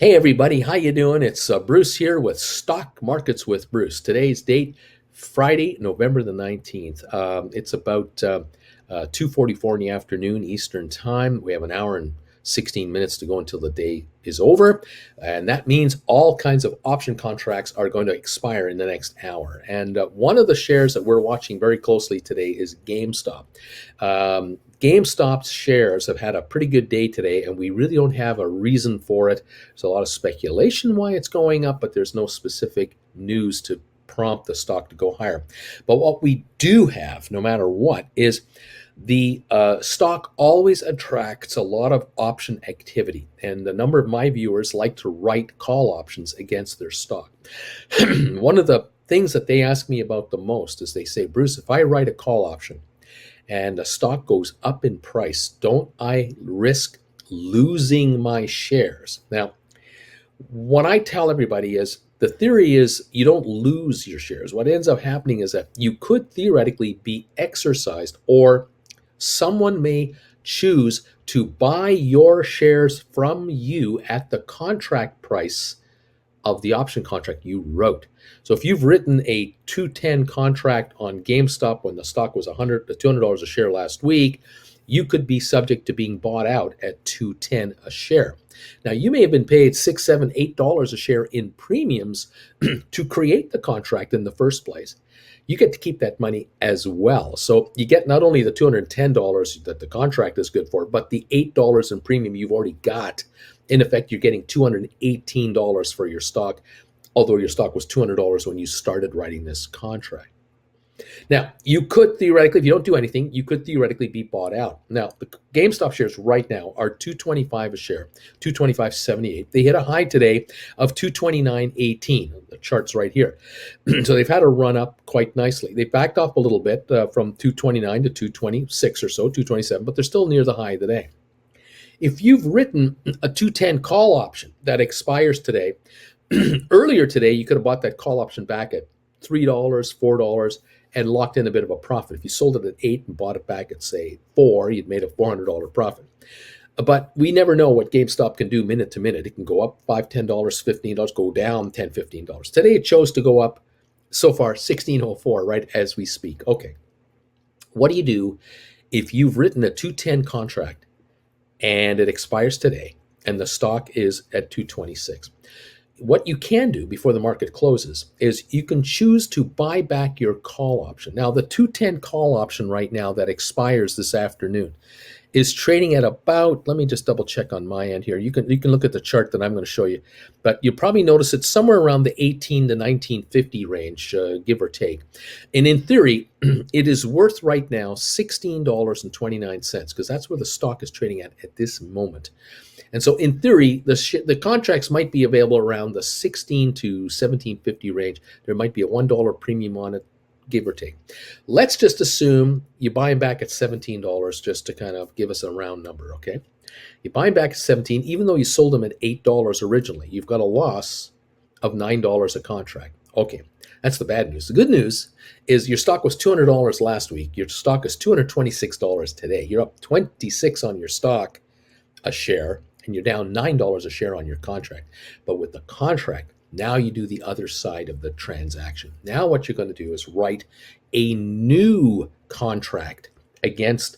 Hey everybody, how you doing? It's Bruce here with Stock Markets with Bruce. Today's date, Friday, November the 19th. It's about 2:44 in the afternoon Eastern Time. We have an hour and 16 minutes to go until the day is over. And that means all kinds of option contracts are going to expire in the next hour. And one of the shares that we're watching very closely today is GameStop. GameStop's shares have had a pretty good day today, and we really don't have a reason for it. There's a lot of speculation why it's going up, but there's no specific news to prompt the stock to go higher. But what we do have, no matter what, is the stock always attracts a lot of option activity, and a number of my viewers like to write call options against their stock. One of the things that they ask me about the most is they say, Bruce, if I write a call option and the stock goes up in price, don't I risk losing my shares? Now, what I tell everybody is the theory is you don't lose your shares. What ends up happening is that you could theoretically be exercised, or someone may choose to buy your shares from you at the contract price of the option contract you wrote. So if you've written a 210 contract on GameStop when the stock was $100 to $200 a share last week, you could be subject to being bought out at 210 a share. Now, you may have been paid $6, $7, $8 a share in premiums to create the contract in the first place. You get to keep that money as well. So you get not only the $210 that the contract is good for, but the $8 in premium you've already got. In effect, you're getting $218 for your stock, although your stock was $200 when you started writing this contract. Now, you could theoretically, if you don't do anything, you could theoretically be bought out. Now, the GameStop shares right now are $225 a share, $225.78. They hit a high today of $229.18. The chart's right here. So they've had a run up quite nicely. They backed off a little bit from 229 to 226 or so, 227, but they're still near the high of the day. If you've written a 210 call option that expires today, earlier today, you could have bought that call option back at $3, $4, and locked in a bit of a profit. If you sold it at 8 and bought it back at, say, 4, you'd made a $400 profit. But we never know what GameStop can do minute to minute. It can go up $5, $10, $15, go down $10, $15. Today, it chose to go up so far $16.04 right as we speak. Okay. What do you do if you've written a 210 contract and it expires today and the stock is at 226? What you can do before the market closes is you can choose to buy back your call option. Now, the 210 call option right now that expires this afternoon is trading at about, let me just double check on my end here. You can look at the chart that I'm going to show you, but you'll probably notice it's somewhere around the 18 to 1950 range, give or take. And in theory, it is worth right now $16.29 because that's where the stock is trading at this moment. And so in theory, the contracts might be available around the 16 to 17.50 range. There might be a $1 premium on it, give or take. Let's just assume you buy them back at $17 just to kind of give us a round number, okay? You buy them back at 17, even though you sold them at $8 originally, you've got a loss of $9 a contract. Okay, that's the bad news. The good news is your stock was $200 last week. Your stock is $226 today. You're up 26 on your stock a share, and you're down $9 a share on your contract. But with the contract, now you do the other side of the transaction. Now what you're going to do is write a new contract against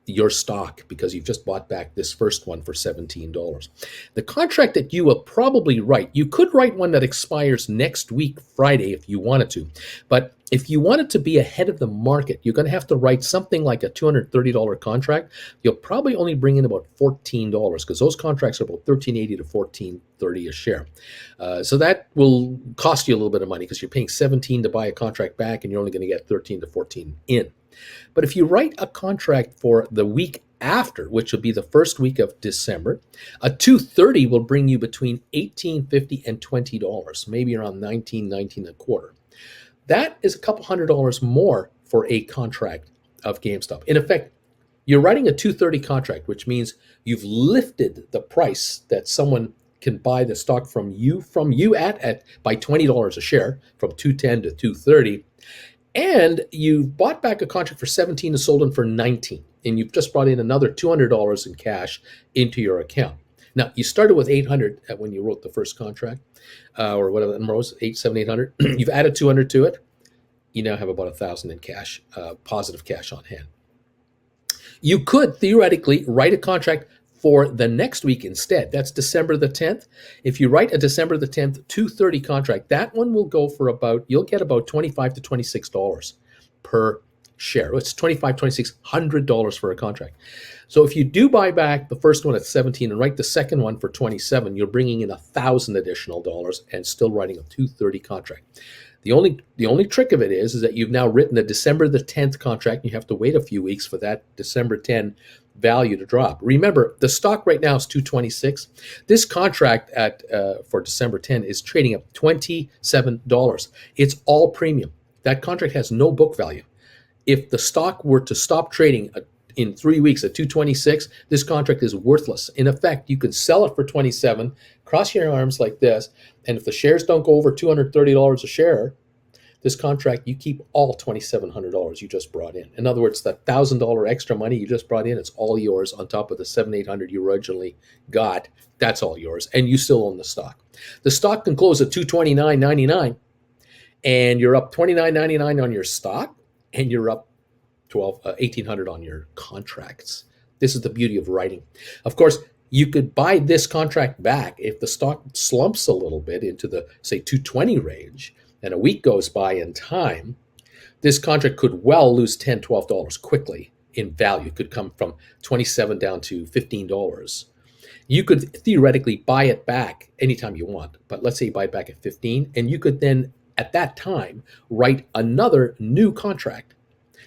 your stock because you've just bought back this first one for $17. The contract that you will probably write, you could write one that expires next week, Friday, if you wanted to. But if you wanted to be ahead of the market, you're going to have to write something like a $230 contract. You'll probably only bring in about $14 because those contracts are about $13.80 to $14.30 a share. So that will cost you a little bit of money because you're paying $17 to buy a contract back and you're only going to get $13 to $14 in. But if you write a contract for the week after, which will be the first week of December, a 230 will bring you between $18.50 and $20, maybe around $19 a quarter. That is a couple $100 more for a contract of GameStop. In effect, you're writing a 230 contract, which means you've lifted the price that someone can buy the stock from you at by $20 a share, from 210 to 230. And you've bought back a contract for 17 and sold them for 19, and you've just brought in another $200 in cash into your account. Now, you started with 800 when you wrote the first contract, or whatever the number was, 800. You've added 200 to it. You now have about 1,000 in cash, positive cash on hand. You could theoretically write a contract for the next week instead. That's December the 10th. If you write a December the 10th 230 contract, that one will go for you'll get about $25 to $26 per share. It's $2,600 for a contract. So if you do buy back the first one at 17 and write the second one for 27, you're bringing in 1,000 additional dollars and still writing a 230 contract. The only trick of it is that you've now written a December the 10th contract. And you have to wait a few weeks for that December 10 value to drop. Remember, the stock right now is 226. This contract for December 10 is trading at $27. It's all premium. That contract has no book value. If the stock were to stop trading in 3 weeks at 226, this contract is worthless. In effect, you could sell it for 27, cross your arms like this, and if the shares don't go over $230 a share, this contract, you keep all $2,700 you just brought in. In other words, that $1,000 extra money you just brought in, it's all yours on top of the $700-800 you originally got. That's all yours, and you still own the stock. The stock can close at $229.99, and you're up $29.99 on your stock, and you're up $1,800 on your contracts. This is the beauty of writing. Of course, you could buy this contract back if the stock slumps a little bit into the, say, 220 range, and a week goes by in time. This contract could well lose $10, $12 quickly in value. It could come from 27 down to $15. You could theoretically buy it back anytime you want, but let's say you buy it back at 15, and you could then, at that time, write another new contract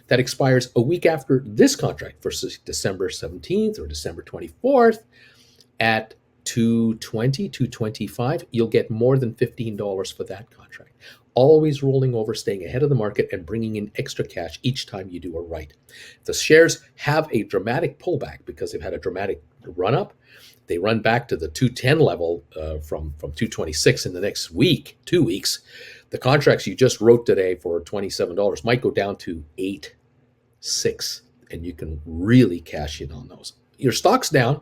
that expires a week after this contract, for December 17th or December 24th at 220, 225. You'll get more than $15 for that contract. Always rolling over, staying ahead of the market, and bringing in extra cash each time you do a write. The shares have a dramatic pullback because they've had a dramatic run up. They run back to the 210 level from 226 in the next week, 2 weeks. The contracts you just wrote today for $27 might go down to $8.6, and you can really cash in on those. Your stock's down,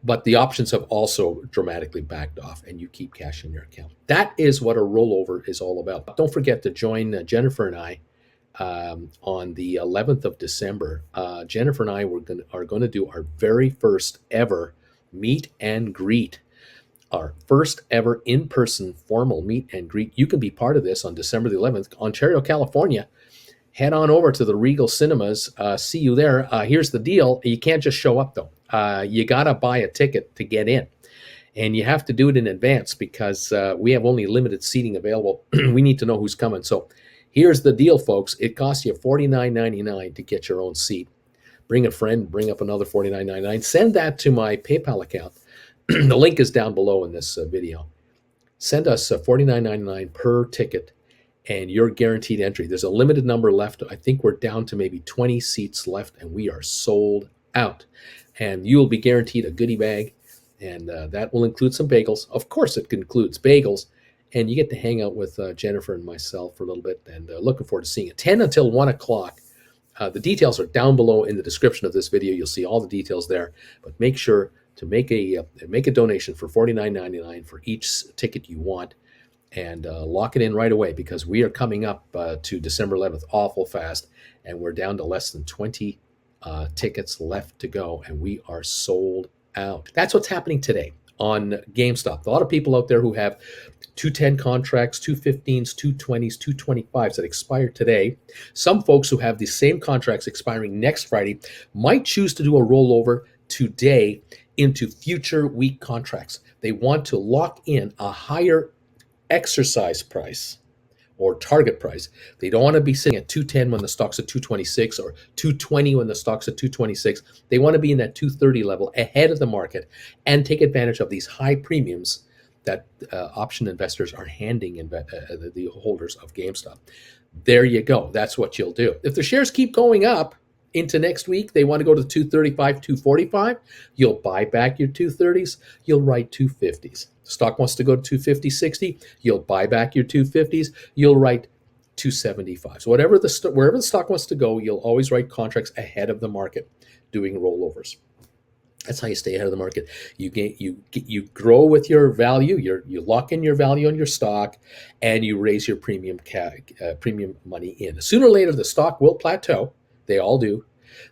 but the options have also dramatically backed off, and you keep cash in your account. That is what a rollover is all about. Don't forget to join Jennifer and I on the 11th of December. Jennifer and I are going to do our very first ever meet and greet. Our first ever in-person formal meet and greet. You can be part of this on December the 11th, Ontario, California. Head on over to the Regal Cinemas. See you there. Here's the deal. You can't just show up, though. You got to buy a ticket to get in. And you have to do it in advance because we have only limited seating available. We need to know who's coming. So here's the deal, folks. It costs you $49.99 to get your own seat. Bring a friend. Bring up another $49.99. Send that to my PayPal account. The link is down below in this video. Send us $49.99 per ticket, and you're guaranteed entry. There's a limited number left. I think we're down to maybe 20 seats left, and we are sold out. And you will be guaranteed a goodie bag, and that will include some bagels. Of course, it includes bagels, and you get to hang out with Jennifer and myself for a little bit, and looking forward to seeing it. 10 until 1 o'clock. The details are down below in the description of this video. You'll see all the details there, but make sure to make a donation for $49.99 for each ticket you want, and lock it in right away, because we are coming up to December 11th awful fast, and we're down to less than 20 tickets left to go, and we are sold out. That's what's happening today on GameStop. A lot of people out there who have 210 contracts, 215s, 220s, 225s that expire today. Some folks who have the same contracts expiring next Friday might choose to do a rollover today into future week contracts. They want to lock in a higher exercise price or target price. They don't want to be sitting at 210 when the stock's at 226 or 220 when the stock's at 226. They want to be in that 230 level ahead of the market and take advantage of these high premiums that option investors are handing the holders of GameStop. There you go. That's what you'll do. If the shares keep going up into next week, they want to go to 235, 245, you'll buy back your 230s, you'll write 250s. Stock wants to go to 250, 60, you'll buy back your 250s, you'll write 275. So wherever the stock wants to go, you'll always write contracts ahead of the market doing rollovers. That's how you stay ahead of the market. You grow with your value. You lock in your value on your stock, and you raise your premium money in. Sooner or later, the stock will plateau. They all do.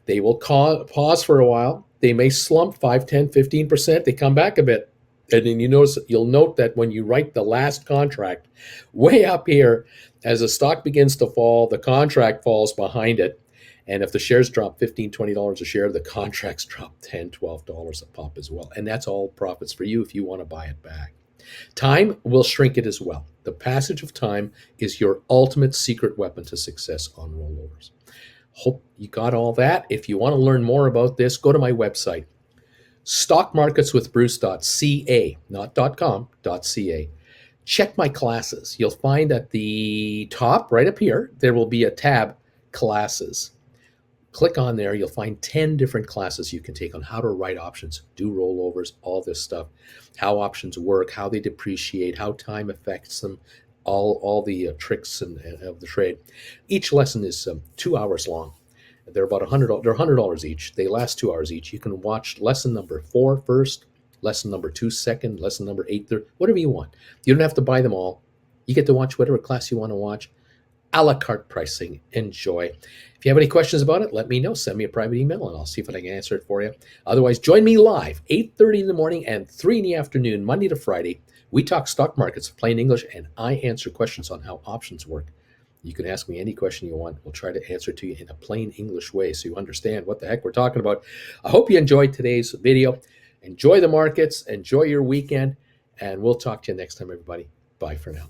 They will pause for a while. They may slump 5, 10, 15%. They come back a bit. And then you'll note that when you write the last contract, way up here, as the stock begins to fall, the contract falls behind it. And if the shares drop $15, $20 a share, the contracts drop $10, $12 a pop as well. And that's all profits for you if you want to buy it back. Time will shrink it as well. The passage of time is your ultimate secret weapon to success on rollovers. Hope you got all that. If you want to learn more about this, go to my website, stockmarketswithbruce.ca, not .com, .ca. Check my classes. You'll find at the top, right up here, there will be a tab, Classes. Click on there. You'll find 10 different classes you can take on how to write options, do rollovers, all this stuff, how options work, how they depreciate, how time affects them, all the tricks of the trade. Each lesson is 2 hours long. They're about $100. They're $100 each. They last 2 hours each. You can watch lesson number 4 first, lesson number 2 second, lesson number 8 third, whatever you want. You don't have to buy them all. You get to watch whatever class you want to watch. A la carte pricing. Enjoy. If you have any questions about it, let me know. Send me a private email and I'll see if I can answer it for you. Otherwise, join me live 8:30 in the morning and 3 in the afternoon, Monday to Friday. We talk stock markets, plain English, and I answer questions on how options work. You can ask me any question you want. We'll try to answer to you in a plain English way so you understand what the heck we're talking about. I hope you enjoyed today's video. Enjoy the markets. Enjoy your weekend. And we'll talk to you next time, everybody. Bye for now.